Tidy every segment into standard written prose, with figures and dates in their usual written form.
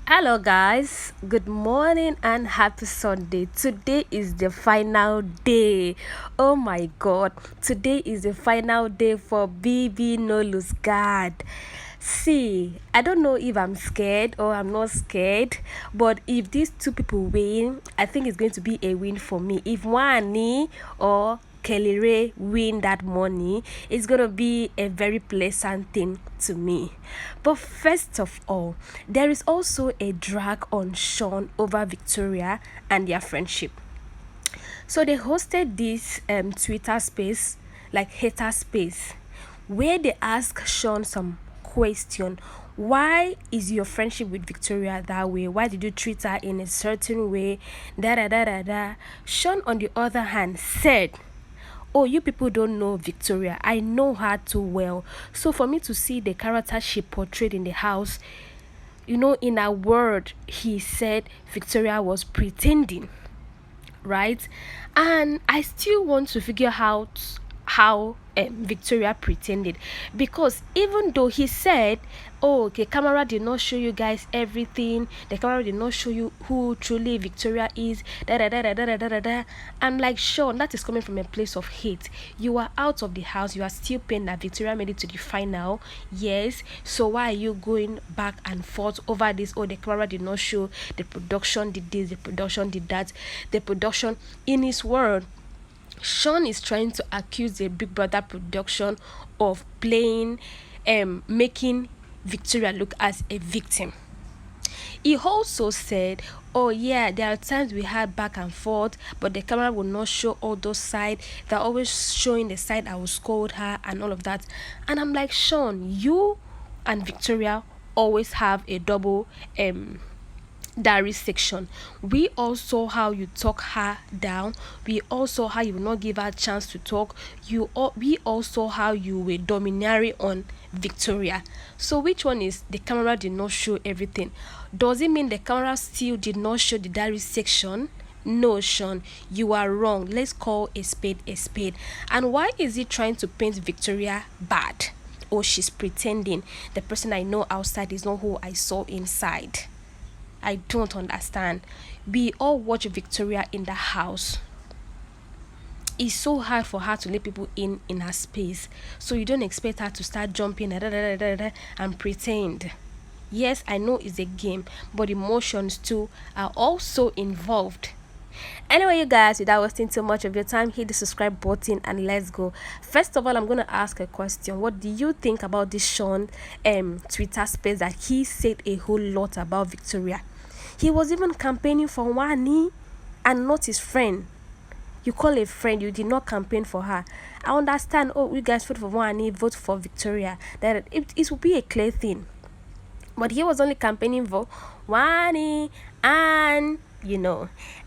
Hello, guys. Good morning and happy Sunday. Today is the final day. Oh my god, today is the final day for BB No Lose Guard. See, I don't know if I'm scared or I'm not scared, but if these two people win, I think it's going to be a win for me. If Wanni or Kellyrea win that money, it's gonna be a very pleasant thing to me. But first of all, there is also a drag on Shaun over Victoria and their friendship. So they hosted this Twitter space, like hater space, where they ask Shaun some question. Why is your friendship with Victoria that way? Why did you treat her in a certain way? Da da da da da. Shaun, on the other hand, said, "Oh, you people don't know Victoria. I know her too well. So for me to see the character she portrayed in the house, in a word, he said Victoria was pretending, right? And I still want to figure out how Victoria pretended, because even though he said, "Oh, the camera did not show you guys everything. The camera did not show you who truly Victoria is." Da da da da da da da da. Da. I'm like, Sean, that is coming from a place of hate. You are out of the house. You are still paying that Victoria made it to the final. Yes. So why are you going back and forth over this? Oh, the camera did not show. The production did this. The production did that. The production, in his word, Shaun is trying to accuse the Big Brother production of making Victoria look as a victim. He also said, "Oh yeah, there are times we had back and forth, but the camera will not show all those sides. They're always showing the side I will scold her and all of that." And I'm like, Shaun, you and Victoria always have a double diary section. We also how you talk her down. We also how you will not give her a chance to talk. We also how you were domineering on Victoria. So which one is the camera did not show everything? Does it mean the camera still did not show the diary section? No, Shaun, you are wrong. Let's call a spade a spade. And why is he trying to paint Victoria bad? Or she's pretending the person I know outside is not who I saw inside. I don't understand. We all watch Victoria in the house. It's so hard for her to let people in her space. So you don't expect her to start jumping and pretend. Yes, I know it's a game, but emotions too are also involved. Anyway, you guys, without wasting too much of your time, hit the subscribe button and let's go. First of all, I'm gonna ask a question. What do you think about this Shaun Twitter space that he said a whole lot about Victoria? He was even campaigning for Wanni and not his friend. You call a friend, you did not campaign for her. I understand. Oh, you guys vote for Wanni, vote for Victoria. That it will be a clear thing. But he was only campaigning for Wanni and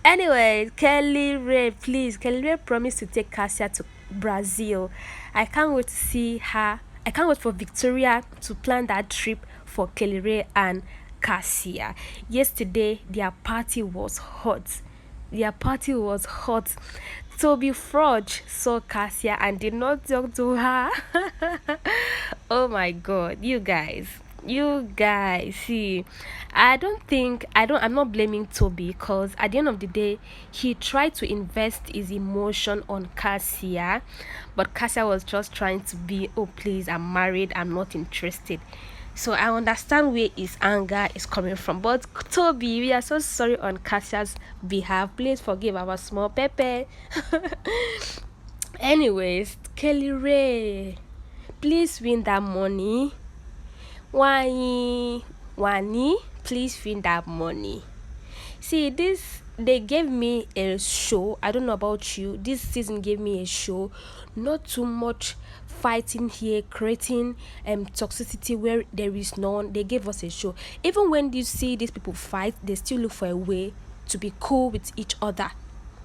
Anyway, Kellyrea, please. Kellyrea promised to take Cassia to Brazil. I can't wait to see her. I can't wait for Victoria to plan that trip for Kellyrea and Cassia. Yesterday, their party was hot. Their party was hot. Toby Froge saw Cassia and did not talk to her. Oh my god, you guys, see, I'm not blaming Toby, because at the end of the day he tried to invest his emotion on Cassia, but Cassia was just trying to be, "Oh please, I'm married, I'm not interested." So I understand where his anger is coming from. But Toby, we are so sorry on Cassia's behalf. Please forgive our small Pepe. Anyways, Kelly Ray, please win that money. Wanni, please win that money. See, this they gave me a show. I don't know about you. This season gave me a show. Not too much fighting here, creating toxicity where there is none. They gave us a show. Even when you see these people fight, they still look for a way to be cool with each other.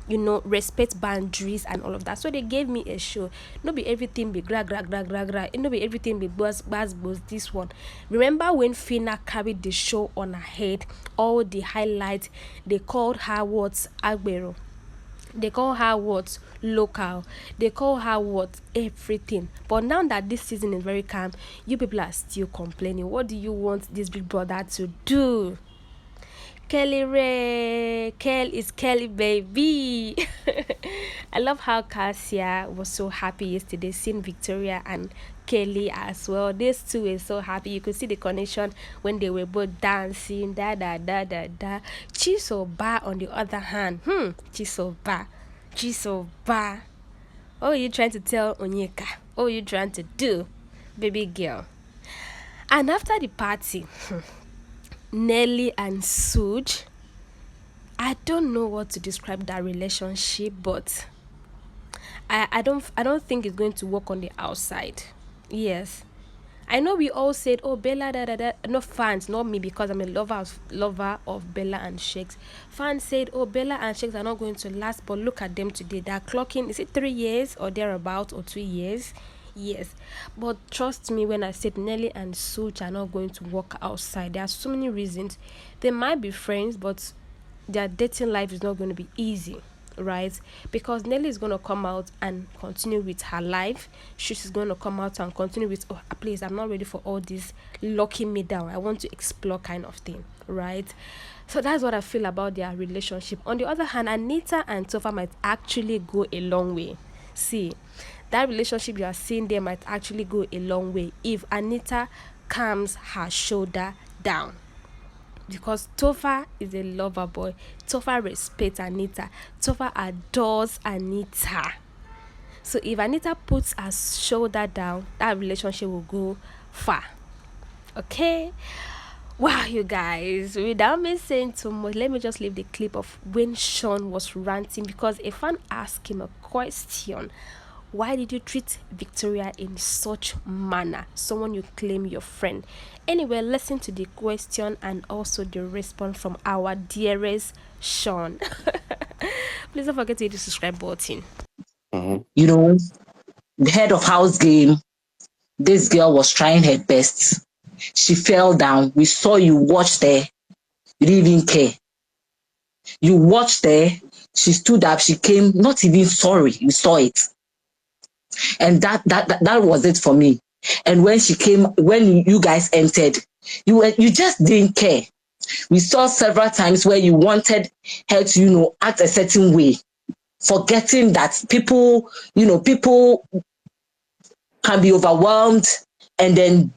Respect boundaries and all of that. So they gave me a show. Not be everything be gra gra gra gra gra. It no be everything be buzz. This one. Remember when Fina carried the show on her head, all the highlights, they called her what? Agbero. They call her what? Local. They call her what? Everything. But now that this season is very calm, you people are still complaining. What do you want this Big Brother to do? Narrative-Kellyrea. Kel is Kelly, baby. I love how Cassia was so happy yesterday seeing Victoria and Kelly as well. These two were so happy. You could see the connection when they were both dancing. Da da da da da. Chisoba on the other hand. Chisoba. Chisoba. What are you trying to tell Onyeka? What are you trying to do, baby girl? And after the party, Nelly and Suj, I don't know what to describe that relationship, but I don't think it's going to work on the outside. Yes. I know we all said, oh, Bella, da, da, da. No, fans, not me, because I'm a lover of Bella and Shakes. Fans said, oh, Bella and Shakes are not going to last, but look at them today. They're clocking, is it 3 years or thereabout, or 2 years? Yes. But trust me when I said Nelly and Such are not going to work outside. There are so many reasons. They might be friends, but their dating life is not going to be easy, right? Because Nelly is going to come out and continue with her life. She's going to come out and continue with, oh, please, I'm not ready for all this locking me down. I want to explore kind of thing, right? So that's what I feel about their relationship. On the other hand, Anita and Topher might actually go a long way. See, that relationship you are seeing there might actually go a long way if Anita calms her shoulder down, because Topher is a lover boy. Topher respects Anita. Topher adores Anita. So if Anita puts her shoulder down, that relationship will go far. Okay? Wow, you guys. Without me saying too much, let me just leave the clip of when Shaun was ranting, because a fan asked him a question. Why did you treat Victoria in such manner? Someone you claim your friend. Anyway, listen to the question and also the response from our dearest Shaun. Please don't forget to hit the subscribe button. You know, the head of house game, this girl was trying her best. She fell down. We saw you watched her. You didn't even care. You watched her. She stood up. She came, not even sorry. You saw it. And that was it for me. And when she came, when you guys entered, you just didn't care. We saw several times where you wanted her to, act a certain way, forgetting that people can be overwhelmed and then,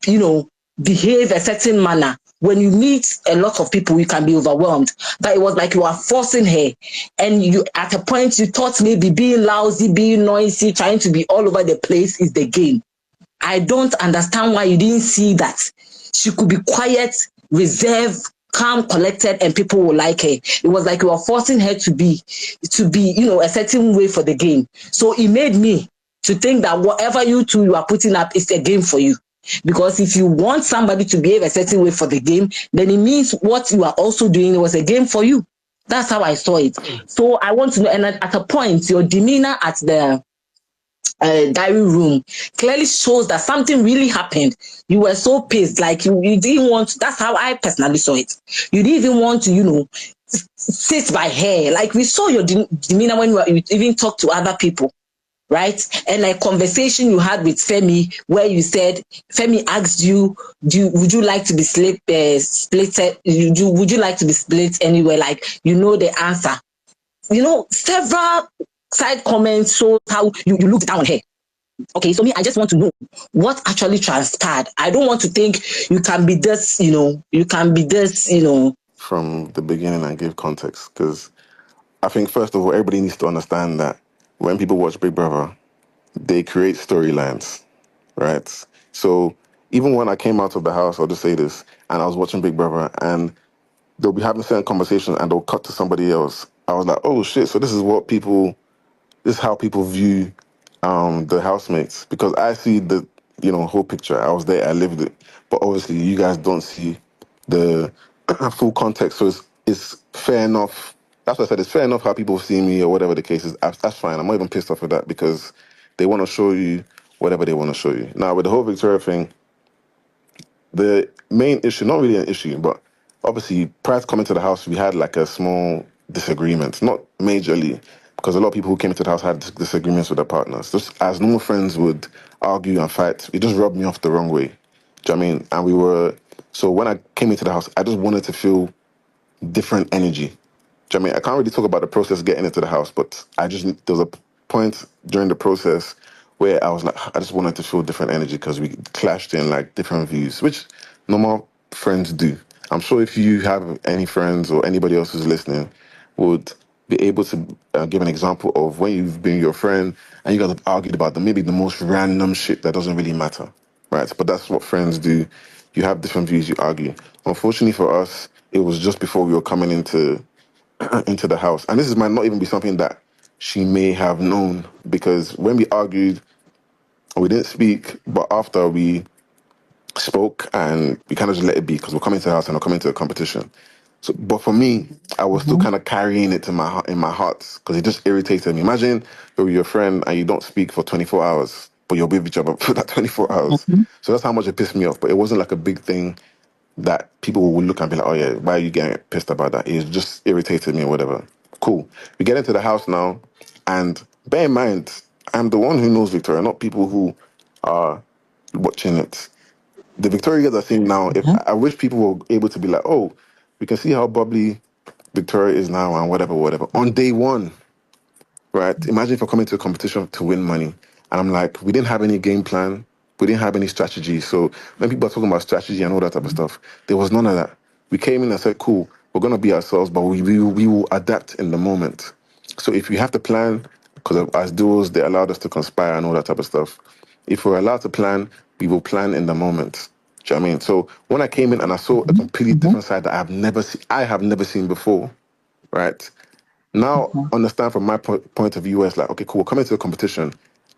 behave a certain manner. When you meet a lot of people, you can be overwhelmed. But it was like you are forcing her. And you, at a point, you thought maybe being lousy, being noisy, trying to be all over the place is the game. I don't understand why you didn't see that. She could be quiet, reserved, calm, collected, and people will like her. It was like you were forcing her to be, a certain way for the game. So it made me to think that whatever you are putting up is a game for you. Because if you want somebody to behave a certain way for the game, then it means what you are also doing was a game for you. That's how I saw it. So I want to know, and at a point, your demeanor at the diary room clearly shows that something really happened. You were so pissed, like you didn't want to, that's how I personally saw it. You didn't even want to, sit by her. Like we saw your demeanor when you even talked to other people, right? And a conversation you had with Femi where you said, Femi asked you, would you like to be splitted? Would you like to be split? And you were like, the answer. Several side comments show how you looked down on her. Okay, so me, I just want to know what actually transpired. I don't want to think you can be this, From the beginning and give context, because I think, first of all, everybody needs to understand that when people watch Big Brother, they create storylines, right? So even when I came out of the house, I'll just say this, and I was watching Big Brother, and they'll be having certain conversations and they'll cut to somebody else. I was like, oh shit, so this is how people view the housemates, because I see the whole picture. I was there, I lived it, but obviously you guys don't see the full context. So it's fair enough. That's what I said. It's fair enough how people see me or whatever the case is. That's fine. I'm not even pissed off at that, because they want to show you whatever they want to show you. Now with the whole Victoria thing, the main issue, not really an issue, but obviously prior to coming to the house, we had like a small disagreement, not majorly, because a lot of people who came into the house had disagreements with their partners. Just as normal friends would argue and fight, it just rubbed me off the wrong way. Do you know what I mean? And so when I came into the house, I just wanted to feel different energy. Do you know what I mean? I can't really talk about the process getting into the house, but there was a point during the process where I was like, I just wanted to feel different energy because we clashed in like different views, which normal friends do. I'm sure if you have any friends or anybody else who's listening would be able to give an example of when you've been your friend and you guys have argued about maybe the most random shit that doesn't really matter, right? But that's what friends do. You have different views, you argue. Unfortunately for us, it was just before we were coming into into the house. And this might not even be something that she may have known because when we argued, we didn't speak, but after we spoke and we kind of just let it be because we're coming to the house and we're coming to a competition. So, but for me, I was still Mhm. kind of carrying it to in my heart because it just irritated me. Imagine you're with your friend and you don't speak for 24 hours, but you're with each other for that 24 hours. Mhm. So that's how much it pissed me off. But it wasn't like a big thing that people would look and be like, oh yeah, why are you getting pissed about that? It just irritated me or whatever. Cool. We get into the house now, and bear in mind, I'm the one who knows Victoria, not people who are watching it. The Victoria girls are seeing now, if Mhm. I wish people were able to be like, oh, we can see how bubbly Victoria is now and whatever, whatever. On day one, right? Imagine if I'm coming to a competition to win money. And I'm like, we didn't have any game plan. We didn't have any strategy. So when people are talking about strategy and all that type of stuff, there was none of that. We came in and said, cool, we're going to be ourselves, but we will adapt in the moment. So if we have to plan, because as duos, they allowed us to conspire and all that type of stuff. If we're allowed to plan, we will plan in the moment. Do you know what I mean? So when I came in and I saw a Mhm. completely Mhm. different side that I have never seen before, right? Now understand from my point of view, where it's like, okay, cool, we're coming to a competition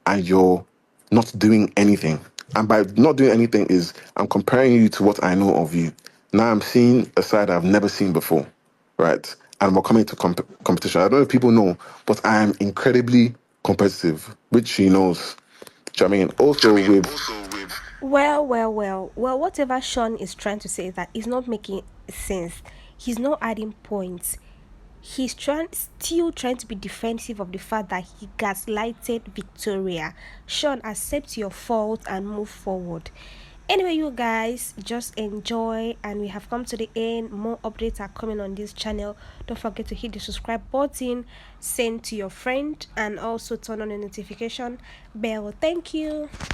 and you're not doing anything. And by not doing anything is I'm comparing you to what I know of you. Now I'm seeing a side I've never seen before, right? And we're coming to competition. I don't know if people know, but I am incredibly competitive, which she knows. Do you know what I mean? Also with Well, whatever Sean is trying to say is that it's not making sense. He's not adding points. He's still trying to be defensive of the fact that he gaslighted Victoria. Sean, accept your fault and move forward. Anyway, you guys just enjoy, and we have come to the end. More updates are coming on this channel. Don't forget to hit the subscribe button, send to your friend, and also turn on the notification bell. Thank you.